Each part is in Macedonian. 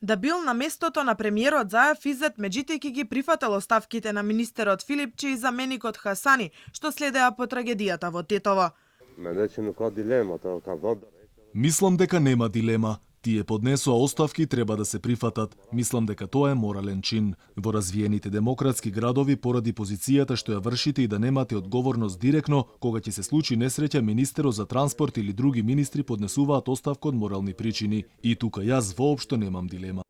Да бил на местото на премиерот Заев Изет, меѓутоа ги прифатил оставките на министерот Филипче и заменикот Хасани, што следеа по трагедијата во Тетово. Мислам дека нема дилема. Тие поднесоа оставки и треба да се прифатат. Мислам дека тоа е морален чин. Во развиените демократски градови, поради позицијата што ја вршите и да немате одговорност директно, кога ќе се случи несреќа, министерот за транспорт или други министри поднесуваат оставка од морални причини. И тука јас воопшто немам дилема.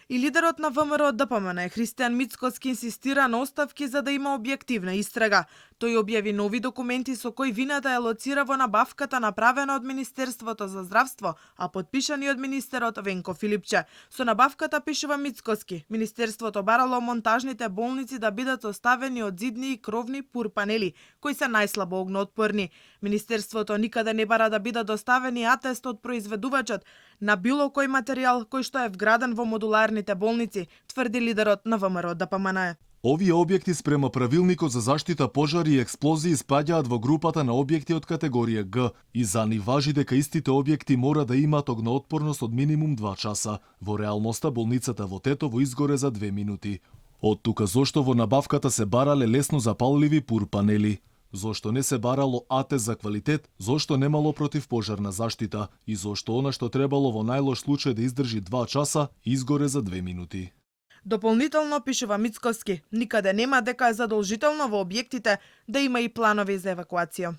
И лидерот на ВМРО ДПМН Христијан Мицкоски инсистира на оставки за да има објективна истрага. Тој објави нови документи со кои вината е лоцира во набавката направена од Министерството за здравство, а подпишани од министерот Венко Филипче. Со набавката, пишува Мицкоски, Министерството барало монтажните болници да бидат оставени од зидни и кровни пур панели, кои се најслабо огнеотпорни. Министерството никаде не бара да бидат доставени атест од произведувачот на било кој материјал кој што е вграден во модуларните болници, тврди лидерот на ВМРО ДПМН. Овие објекти спрема правилникот за заштита пожари и експлозии спаѓаат во групата на објекти од категорија Г и за нив важи дека истите објекти мора да имаат огнеотпорност од минимум 2 часа. Во реалноста болницата во Тетово изгоре за 2 минути. Од тука зошто во набавката се барале лесно запалливи пур панели. Зошто не се барало атест за квалитет, зошто немало противпожарна заштита и зошто она што требало во најлош случај да издржи 2 часа, изгоре за 2 минути. Дополнително, пишува Мицкоски, никаде нема дека е задолжително во објектите да има и планови за евакуација.